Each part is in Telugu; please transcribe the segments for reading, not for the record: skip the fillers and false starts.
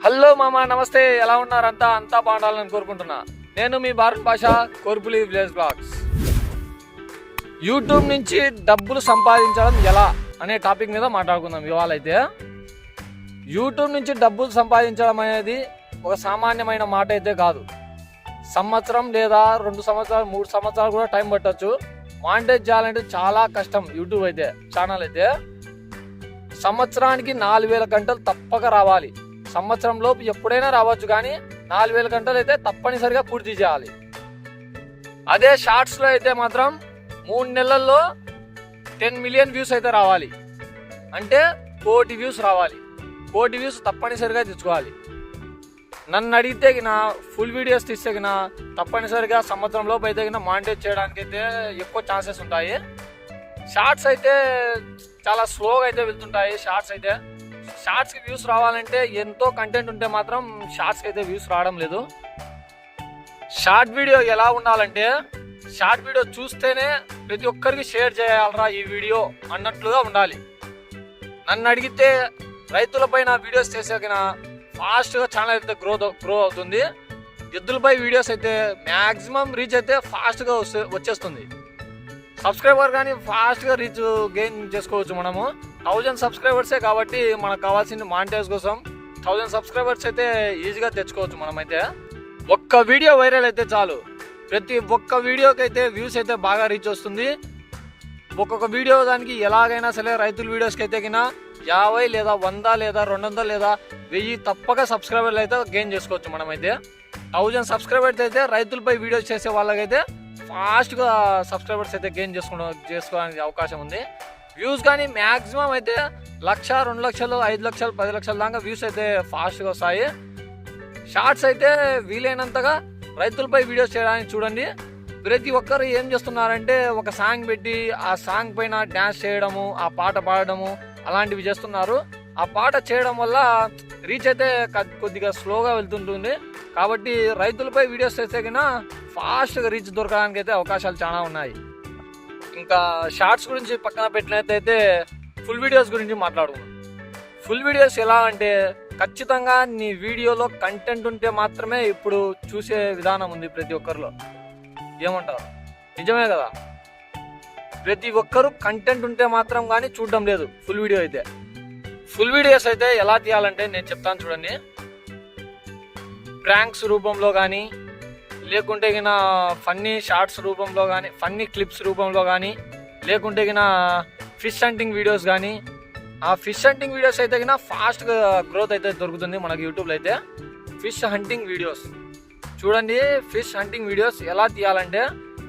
హలో మామ, నమస్తే. ఎలా ఉన్నారంతా? అంతా బాగుండాలని కోరుకుంటున్నా. నేను మీ భారత్ భాష కోర్పులి విలేజ్ బ్లాగ్స్. యూట్యూబ్ నుంచి డబ్బులు సంపాదించడం ఎలా అనే టాపిక్ మీద మాట్లాడుకుందాం ఇవాళ. అయితే యూట్యూబ్ నుంచి డబ్బులు సంపాదించడం అనేది ఒక సామాన్యమైన మాట అయితే కాదు. సంవత్సరం లేదా 2 సంవత్సరాలు 3 సంవత్సరాలు కూడా టైం పట్టచ్చు. మానిటైజ్ చేయాలంటే చాలా కష్టం. యూట్యూబ్ అయితే ఛానల్ అయితే సంవత్సరానికి 4000 గంటలు తప్పక రావాలి. సంవత్సరం లోపు ఎప్పుడైనా రావచ్చు, కానీ 4000 గంటలు అయితే తప్పనిసరిగా పూర్తి చేయాలి. అదే షార్ట్స్లో అయితే మాత్రం 3 నెలల్లో 10 మిలియన్ వ్యూస్ అయితే రావాలి. అంటే 1 కోటి వ్యూస్ రావాలి. 1 కోటి వ్యూస్ తప్పనిసరిగా తెచ్చుకోవాలి. నన్ను అడిగితే ఫుల్ వీడియోస్ తీస్తే తప్పనిసరిగా సంవత్సరం లోపు అయితే మానిటైజ్ చేయడానికి అయితే ఎక్కువ ఛాన్సెస్ ఉంటాయి. షార్ట్స్ అయితే చాలా స్లోగా అయితే వెళ్తుంటాయి. షార్ట్స్కి వ్యూస్ రావాలంటే ఎంతో కంటెంట్ ఉంటే మాత్రం షార్ట్స్కి అయితే వ్యూస్ రావడం లేదు. షార్ట్ వీడియో ఎలా ఉండాలంటే, షార్ట్ వీడియో చూస్తేనే ప్రతి ఒక్కరికి షేర్ చేయాలరా ఈ వీడియో అన్నట్లుగా ఉండాలి. నన్ను అడిగితే రైతులపై నా వీడియోస్ చేసాక ఫాస్ట్గా ఛానల్ అయితే గ్రో అవుతుంది. ఎద్దులపై వీడియోస్ అయితే మ్యాక్సిమం రీచ్ అయితే ఫాస్ట్గా వచ్చేస్తుంది. సబ్స్క్రైబర్ కానీ ఫాస్ట్గా రీచ్ గెయిన్ చేసుకోవచ్చు. మనము 1000 సబ్స్క్రైబర్సే కాబట్టి మనకు కావాల్సింది మానిటైజ్ కోసం 1000 సబ్స్క్రైబర్స్ అయితే ఈజీగా తెచ్చుకోవచ్చు. మనమైతే ఒక్క వీడియో వైరల్ అయితే చాలు, ప్రతి ఒక్క వీడియోకి అయితే వ్యూస్ అయితే బాగా రీచ్ వస్తుంది. ఒక్కొక్క వీడియో దానికి ఎలాగైనా సరే రైతుల వీడియోస్కి అయితే 50 లేదా 100 లేదా 200 లేదా 1000 తప్పక సబ్స్క్రైబర్లు అయితే గెయిన్ చేసుకోవచ్చు. మనమైతే 1000 సబ్స్క్రైబర్స్ అయితే రైతులపై వీడియోస్ చేసే వాళ్ళకైతే ఫాస్ట్గా సబ్స్క్రైబర్స్ అయితే గెయిన్ చేసుకోవడానికి అవకాశం ఉంది. వ్యూస్ కానీ మ్యాక్సిమం అయితే 1,00,000, 2,00,000, 5,00,000, 10,00,000 దాకా వ్యూస్ అయితే ఫాస్ట్గా వస్తాయి. షార్ట్స్ అయితే వీలైనంతగా రైతులపై వీడియోస్ చేయడానికి చూడండి. ప్రతి ఒక్కరు ఏం చేస్తున్నారంటే ఒక సాంగ్ పెట్టి ఆ సాంగ్ పైన డ్యాన్స్ చేయడము, ఆ పాట పాడడము అలాంటివి చేస్తున్నారు. ఆ పాట చేయడం వల్ల రీచ్ అయితే కొద్దిగా స్లోగా వెళ్తుంటుంది. కాబట్టి రైతులపై వీడియోస్ చేస్తే ఫాస్ట్గా రీచ్ దొరకడానికి అయితే అవకాశాలు చాలా ఉన్నాయి. ఇంకా షార్ట్స్ గురించి పక్కన పెట్టినట్టయితే ఫుల్ వీడియోస్ గురించి మాట్లాడుకుందాం. ఫుల్ వీడియోస్ ఎలా అంటే, ఖచ్చితంగా నీ వీడియోలో కంటెంట్ ఉంటే మాత్రమే ఇప్పుడు చూసే విధానం ఉంది ప్రతి ఒక్కరిలో. ఏమంటారు? నిజమే కదా. ప్రతి ఒక్కరు కంటెంట్ ఉంటే మాత్రం కానీ చూడడం లేదు ఫుల్ వీడియో అయితే. ఫుల్ వీడియోస్ అయితే ఎలా తీయాలంటే నేను చెప్తాను చూడండి. ప్రాంక్స్ రూపంలో కానీ, లేకుంటే ఫన్నీ షార్ట్స్ రూపంలో కానీ, ఫన్నీ క్లిప్స్ రూపంలో కానీ, లేకుంటే ఫిష్ హంటింగ్ వీడియోస్ కానీ. ఆ ఫిష్ హంటింగ్ వీడియోస్ అయితే ఫాస్ట్గా గ్రోత్ అయితే దొరుకుతుంది మనకి యూట్యూబ్లో అయితే. ఫిష్ హంటింగ్ వీడియోస్ చూడండి. ఫిష్ హంటింగ్ వీడియోస్ ఎలా తీయాలంటే,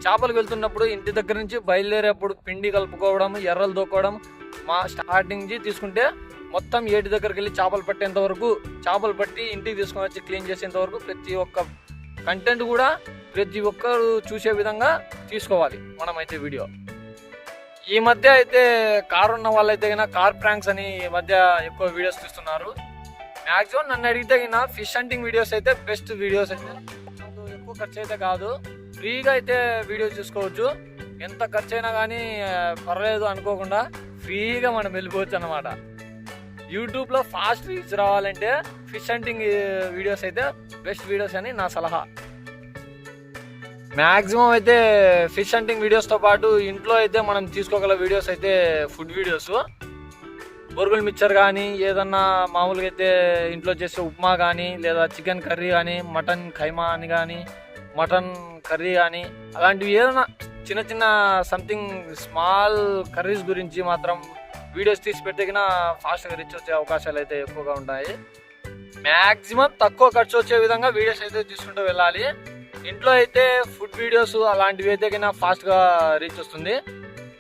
చేపలు వెళ్తున్నప్పుడు ఇంటి దగ్గర నుంచి బయలుదేరేప్పుడు పిండి కలుపుకోవడం, ఎర్రలు దొక్కోవడం, స్టార్టింగ్ నుంచి తీసుకుంటే మొత్తం ఏటి దగ్గరికి వెళ్ళి చేపలు పట్టేంత వరకు, చేపలు పట్టి ఇంటికి తీసుకొని వచ్చి క్లీన్ చేసేంత వరకు ప్రతి ఒక్క కంటెంట్ కూడా ప్రతి ఒక్కరు చూసే విధంగా తీసుకోవాలి మనమైతే వీడియో. ఈ మధ్య అయితే కారు ఉన్న వాళ్ళైతే కార్ ప్రాంక్స్ అని ఈ మధ్య ఎక్కువ వీడియోస్ తీస్తున్నారు. మ్యాక్సిమం నన్ను అడిగితే ఫిష్ హంటింగ్ వీడియోస్ అయితే బెస్ట్ వీడియోస్. అయితే ఎక్కువ ఖర్చు అయితే కాదు, ఫ్రీగా అయితే వీడియోస్ చూసుకోవచ్చు. ఎంత ఖర్చు అయినా కానీ పర్లేదు అనుకోకుండా ఫ్రీగా మనం వెళ్ళిపోవచ్చు అన్నమాట. యూట్యూబ్లో ఫాస్ట్ రీచ్ రావాలంటే ఫిష్ హంటింగ్ వీడియోస్ అయితే బెస్ట్ వీడియోస్ అని నా సలహా. మ్యాక్సిమం అయితే ఫిష్ హంటింగ్ వీడియోస్తో పాటు ఇంట్లో అయితే మనం తీసుకోగల వీడియోస్ అయితే ఫుడ్ వీడియోస్. బొరుగుల మిక్చర్ కానీ, ఏదన్నా మామూలుగా అయితే ఇంట్లో చేసే ఉప్మా కానీ, లేదా చికెన్ కర్రీ కానీ, మటన్ ఖైమా అని కానీ, మటన్ కర్రీ కానీ, అలాంటివి ఏదైనా చిన్న చిన్న సంథింగ్ స్మాల్ కర్రీస్ గురించి మాత్రం వీడియోస్ తీసి పెడితే ఫాస్ట్గా రీచ్ వచ్చే అవకాశాలు అయితే ఎక్కువగా ఉంటాయి. మ్యాక్సిమం తక్కువ ఖర్చు వచ్చే విధంగా వీడియోస్ అయితే తీసుకుంటూ వెళ్ళాలి. ఇంట్లో అయితే ఫుడ్ వీడియోస్ అలాంటివి అయితే ఫాస్ట్గా రీచ్ వస్తుంది.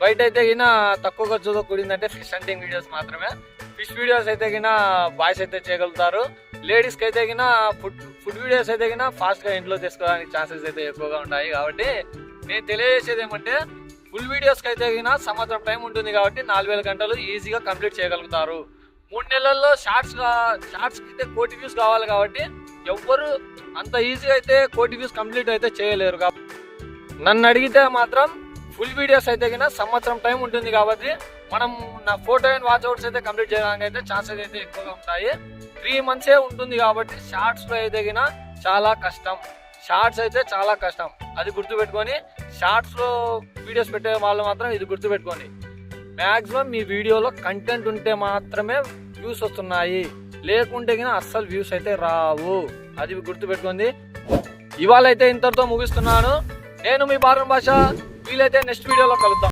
బయట అయితే తక్కువ ఖర్చుతో కూడిందంటే ఫిష్ హంటింగ్ వీడియోస్ మాత్రమే. ఫిష్ వీడియోస్ అయితే బాయ్స్ అయితే చేయగలుగుతారు. లేడీస్కి అయితే ఫుడ్ వీడియోస్ అయితే ఫాస్ట్గా ఇంట్లో తీసుకోవడానికి ఛాన్సెస్ అయితే ఎక్కువగా ఉంటాయి. కాబట్టి నేను తెలియజేసేది ఏమంటే, ఫుల్ వీడియోస్కి అయితే సంవత్సరం టైం ఉంటుంది కాబట్టి 4000 గంటలు ఈజీగా కంప్లీట్ చేయగలుగుతారు. 3 నెలల్లో షార్ట్స్కి అయితే 1 కోటి వ్యూస్ కావాలి. కాబట్టి ఎవ్వరు అంత ఈజీగా అయితే 1 కోటి వ్యూస్ కంప్లీట్ అయితే చేయలేరు. కాబట్టి నన్ను అడిగితే మాత్రం ఫుల్ వీడియోస్ అయితే సంవత్సరం టైం ఉంటుంది కాబట్టి మనం నా ఫోటో అండ్ వాచ్ అవర్స్ అయితే కంప్లీట్ చేయడానికి అయితే ఛాన్సెస్ అయితే ఎక్కువగా ఉంటాయి. 3 months ఉంటుంది కాబట్టి షార్ట్స్ లో అయితే చాలా కష్టం. షార్ట్స్ అయితే చాలా కష్టం, అది గుర్తుపెట్టుకొని షార్ట్స్ లో వీడియోస్ పెట్టే వాళ్ళు మాత్రం ఇది గుర్తుపెట్టుకోండి. మ్యాక్సిమం మీ వీడియోలో కంటెంట్ ఉంటే మాత్రమే వ్యూస్ వస్తున్నాయి, లేకుంటే అస్సలు వ్యూస్ అయితే రావు, అది గుర్తుపెట్టుకోండి. ఇవాళ అయితే ఇంతటితో ముగిస్తున్నాను. నేను మీ భారత భాష. వీలైతే నెక్స్ట్ వీడియోలో కలుద్దాం.